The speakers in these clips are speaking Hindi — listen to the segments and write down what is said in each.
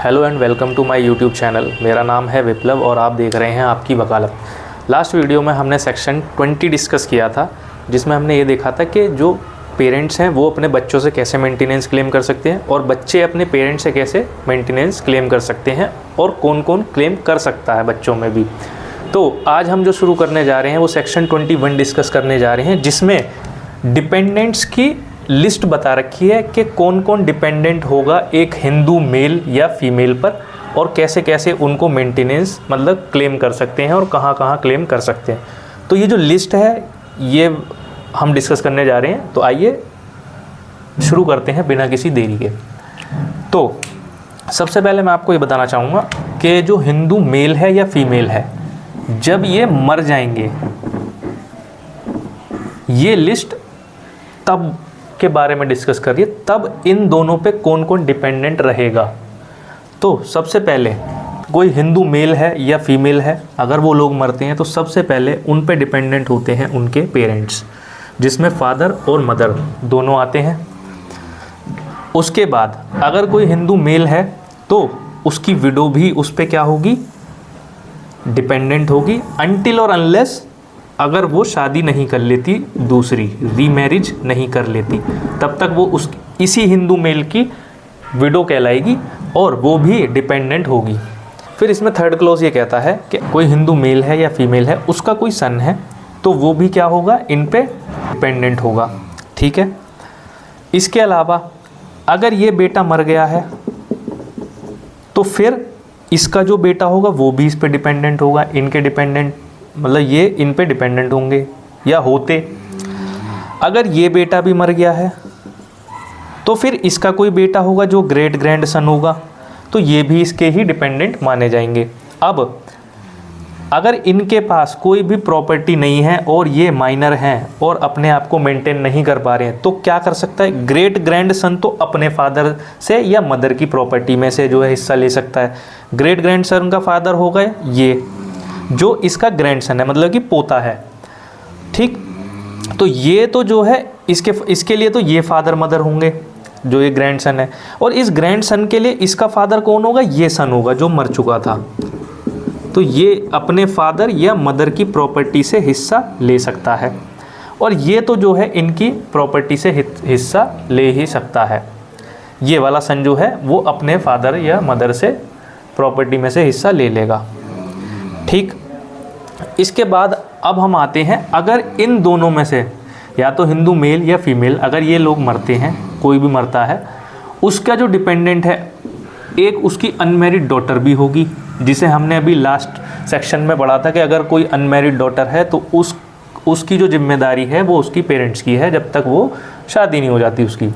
Hello and welcome to my YouTube channel. मेरा नाम है विप्लव और आप देख रहे हैं आपकी वकालत। लास्ट वीडियो में हमने सेक्शन 20 डिस्कस किया था, जिसमें हमने ये देखा था कि जो पेरेंट्स हैं वो अपने बच्चों से कैसे मेंटेनेंस क्लेम कर सकते हैं और बच्चे अपने पेरेंट्स से कैसे मेंटेनेंस क्लेम कर सकते हैं और कौन कौन क्लेम कर सकता है बच्चों में भी। तो आज हम जो शुरू करने जा रहे हैं वो सेक्शन 21 डिस्कस करने जा रहे हैं, जिसमें डिपेंडेंट्स की लिस्ट बता रखी है कि कौन कौन डिपेंडेंट होगा एक हिंदू मेल या फीमेल पर और कैसे कैसे उनको मेंटेनेंस मतलब क्लेम कर सकते हैं और कहाँ कहाँ क्लेम कर सकते हैं। तो ये जो लिस्ट है ये हम डिस्कस करने जा रहे हैं। तो आइए शुरू करते हैं बिना किसी देरी के। तो सबसे पहले मैं आपको ये बताना चाहूँगा कि जो हिंदू मेल है या फीमेल है, जब ये मर जाएंगे, ये लिस्ट तब के बारे में डिस्कस करिए तब इन दोनों पे कौन कौन डिपेंडेंट रहेगा। तो सबसे पहले कोई हिंदू मेल है या फीमेल है, अगर वो लोग मरते हैं तो सबसे पहले उन पे डिपेंडेंट होते हैं उनके पेरेंट्स, जिसमें फादर और मदर दोनों आते हैं। उसके बाद अगर कोई हिंदू मेल है तो उसकी विडो भी उस पे क्या होगी, डिपेंडेंट होगी, अनटिल और अनलेस अगर वो शादी नहीं कर लेती, दूसरी रीमैरिज नहीं कर लेती, तब तक वो उस इसी हिंदू मेल की विडो कहलाएगी और वो भी डिपेंडेंट होगी। फिर इसमें थर्ड क्लॉज ये कहता है कि कोई हिंदू मेल है या फीमेल है, उसका कोई सन है तो वो भी क्या होगा, इन पे डिपेंडेंट होगा। ठीक है। इसके अलावा अगर ये बेटा मर गया है तो फिर इसका जो बेटा होगा वो भी इस पे डिपेंडेंट होगा, इनके डिपेंडेंट मतलब ये इन पे डिपेंडेंट होंगे या होते। अगर ये बेटा भी मर गया है तो फिर इसका कोई बेटा होगा जो ग्रेट ग्रैंड सन होगा, तो ये भी इसके ही डिपेंडेंट माने जाएंगे। अब अगर इनके पास कोई भी प्रॉपर्टी नहीं है और ये माइनर हैं और अपने आप को मेंटेन नहीं कर पा रहे हैं, तो क्या कर सकता है, ग्रेट ग्रैंड सन तो अपने फादर से या मदर की प्रॉपर्टी में से जो है हिस्सा ले सकता है। ग्रेट ग्रैंड सन का फादर होगा ये, जो इसका ग्रैंडसन है मतलब कि पोता है। ठीक। तो ये तो जो है इसके लिए तो ये फादर मदर होंगे जो ये ग्रैंडसन है, और इस ग्रैंडसन के लिए इसका फादर कौन होगा, ये सन होगा जो मर चुका था। तो ये अपने फादर या मदर की प्रॉपर्टी से हिस्सा ले सकता है और ये तो जो है इनकी प्रॉपर्टी से हिस्सा ले ही सकता है। ये वाला सन जो है वो अपने फादर या मदर से प्रॉपर्टी में से हिस्सा ले लेगा। ठीक। इसके बाद अब हम आते हैं, अगर इन दोनों में से या तो हिंदू मेल या फीमेल अगर ये लोग मरते हैं, कोई भी मरता है, उसका जो डिपेंडेंट है एक उसकी अनमैरिड डॉटर भी होगी, जिसे हमने अभी लास्ट सेक्शन में पढ़ा था कि अगर कोई अनमैरिड डॉटर है तो उसकी जो जिम्मेदारी है वो उसकी पेरेंट्स की है जब तक वो शादी नहीं हो जाती उसकी।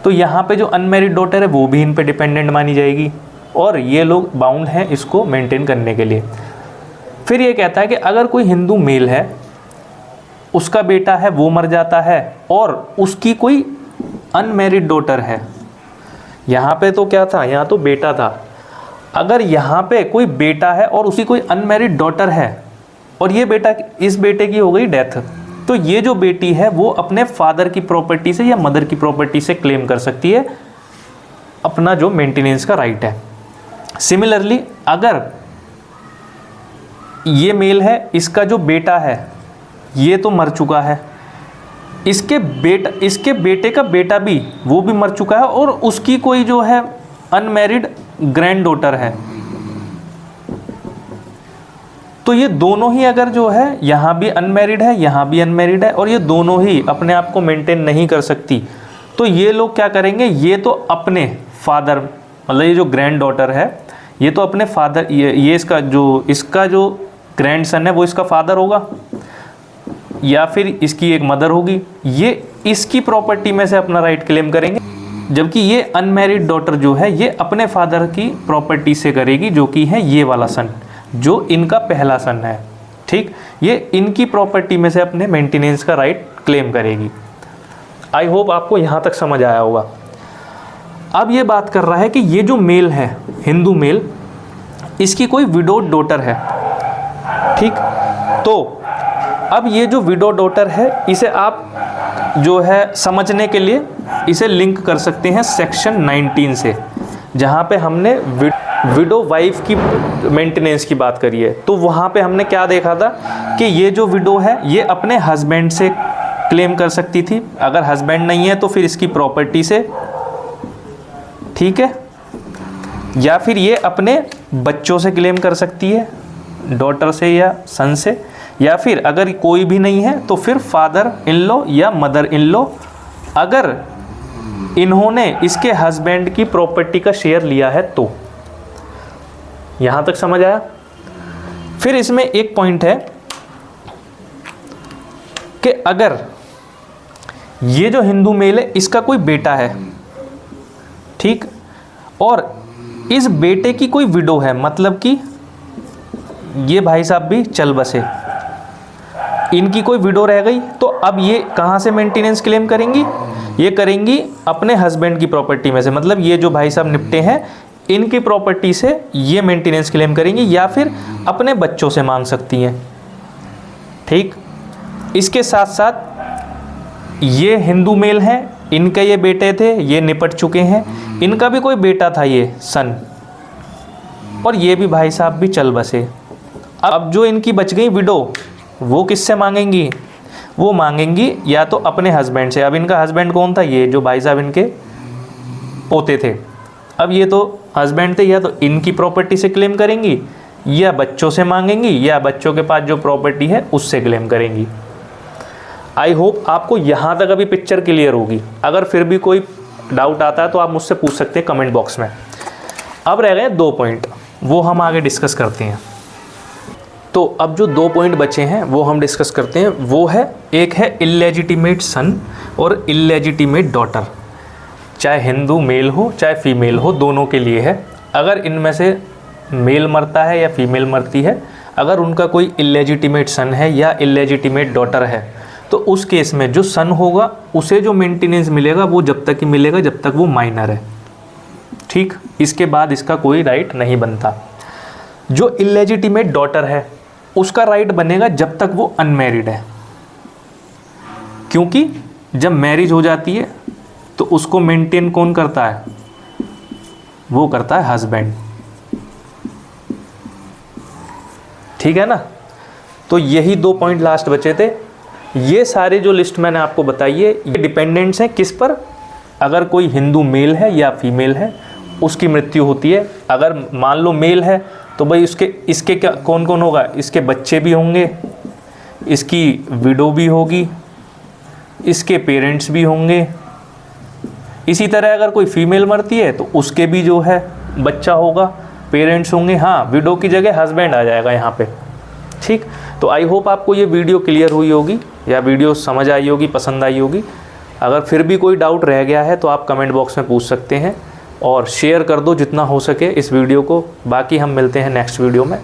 तो यहाँ पे जो अनमैरिड डॉटर है वो भी इन पे डिपेंडेंट मानी जाएगी और ये लोग बाउंड हैं इसको मेंटेन करने के लिए। फिर ये कहता है कि अगर कोई हिंदू मेल है, उसका बेटा है वो मर जाता है और उसकी कोई अनमैरिड डॉटर है, यहाँ पे तो क्या था, यहाँ तो बेटा था, अगर यहाँ पे कोई बेटा है और उसकी कोई अनमैरिड डॉटर है और ये बेटा, इस बेटे की हो गई डेथ, तो ये जो बेटी है वो अपने फादर की प्रॉपर्टी से या मदर की प्रॉपर्टी से क्लेम कर सकती है अपना जो मेंटेनेंस का राइट है। सिमिलरली अगर ये मेल है, इसका जो बेटा है ये तो मर चुका है, इसके बेटे का बेटा भी वो भी मर चुका है और उसकी कोई जो है अनमैरिड ग्रैंड डॉटर है, तो ये दोनों ही अगर जो है यहाँ भी अनमैरिड है यहाँ भी अनमैरिड है और ये दोनों ही अपने आप को मेंटेन नहीं कर सकती, तो ये लोग क्या करेंगे, ये तो अपने फादर मतलब ये जो ग्रैंड डॉटर है ये तो अपने फादर, ये इसका जो ग्रैंडसन है वो इसका फादर होगा या फिर इसकी एक मदर होगी, ये इसकी प्रॉपर्टी में से अपना राइट क्लेम करेंगे, जबकि ये अनमैरिड डॉटर जो है ये अपने फादर की प्रॉपर्टी से करेगी, जो कि है ये वाला सन जो इनका पहला सन है। ठीक। ये इनकी प्रॉपर्टी में से अपने मेंटेनेंस का राइट क्लेम करेगी। आई होप आपको यहाँ तक समझ आया होगा। अब ये बात कर रहा है कि ये जो मेल है हिंदू मेल, इसकी कोई विडोड डॉटर है। ठीक। तो अब ये जो विडो डॉटर है इसे आप जो है समझने के लिए इसे लिंक कर सकते हैं सेक्शन 19 से। जहाँ पे हमने विडो वाइफ की मेंटेनेंस की बात करी है, तो वहाँ पे हमने क्या देखा था कि ये जो विडो है ये अपने हस्बैंड से क्लेम कर सकती थी, अगर हस्बैंड नहीं है तो फिर इसकी प्रॉपर्टी से, ठीक है, या फिर ये अपने बच्चों से क्लेम कर सकती है, डॉटर से या सन से, या फिर अगर कोई भी नहीं है तो फिर फादर इन लॉ या मदर इन लॉ, अगर इन्होंने इसके हस्बैंड की प्रॉपर्टी का शेयर लिया है तो। यहां तक समझ आया। फिर इसमें एक पॉइंट है कि अगर ये जो हिंदू मेल है इसका कोई बेटा है, ठीक, और इस बेटे की कोई विडो है, मतलब कि ये भाई साहब भी चल बसे, इनकी कोई विडो रह गई, तो अब ये कहाँ से मेंटेनेंस क्लेम करेंगी? ये करेंगी अपने हस्बैंड की प्रॉपर्टी में से, मतलब ये जो भाई साहब निपटे हैं इनकी प्रॉपर्टी से ये मेंटेनेंस क्लेम करेंगी, या फिर अपने बच्चों से मांग सकती हैं, ठीक। इसके साथ साथ ये हिंदू मेल हैं, इनके ये बेटे थे, ये निपट चुके हैं, इनका भी कोई बेटा था ये सन, और ये भी भाई साहब भी चल बसे। अब जो इनकी बच गई विडो वो किससे मांगेंगी? वो मांगेंगी या तो अपने हस्बैंड से। अब इनका हस्बैंड कौन था? ये जो भाई साहब इनके पोते थे। अब ये तो हस्बैंड थे, या तो इनकी प्रॉपर्टी से क्लेम करेंगी या बच्चों से मांगेंगी, या बच्चों के पास जो प्रॉपर्टी है उससे क्लेम करेंगी। आई होप आपको यहाँ तक अभी पिक्चर क्लियर होगी। अगर फिर भी कोई डाउट आता है तो आप मुझसे पूछ सकते हैं कमेंट बॉक्स में। अब रह गए 2 पॉइंट, वो हम आगे डिस्कस करते हैं। तो अब जो 2 पॉइंट बचे हैं वो हम डिस्कस करते हैं। वो है, एक है इलेजिटिमेट सन और इलेजिटिमेट डॉटर। चाहे हिंदू मेल हो चाहे फीमेल हो, दोनों के लिए है। अगर इनमें से मेल मरता है या फीमेल मरती है, अगर उनका कोई इलेजिटिमेट सन है या इलेजिटिमेट डॉटर है, तो उस केस में जो सन होगा उसे जो मेंटेनेंस मिलेगा वो जब तक ही मिलेगा जब तक वो माइनर है, ठीक। इसके बाद इसका कोई राइट नहीं बनता। जो इलेजिटिमेट डॉटर है उसका राइट बनेगा जब तक वो अनमैरिड है, क्योंकि जब मैरिज हो जाती है तो उसको मेंटेन कौन करता है? वो करता है हस्बैंड, ठीक है ना। तो यही 2 पॉइंट लास्ट बचे थे। ये सारे जो लिस्ट मैंने आपको बताई है ये डिपेंडेंट्स हैं किस पर? अगर कोई हिंदू मेल है या फीमेल है, उसकी मृत्यु होती है। अगर मान लो मेल है तो भाई इसके क्या कौन कौन होगा? इसके बच्चे भी होंगे, इसकी विडो भी होगी, इसके पेरेंट्स भी होंगे। इसी तरह अगर कोई फीमेल मरती है तो उसके भी जो है बच्चा होगा, पेरेंट्स होंगे। हाँ, विडो की जगह हस्बैंड आ जाएगा यहाँ पे, ठीक। तो आई होप आपको ये वीडियो क्लियर हुई होगी या वीडियो समझ आई होगी, पसंद आई होगी। अगर फिर भी कोई डाउट रह गया है तो आप कमेंट बॉक्स में पूछ सकते हैं, और शेयर कर दो जितना हो सके इस वीडियो को। बाकी हम मिलते हैं नेक्स्ट वीडियो में।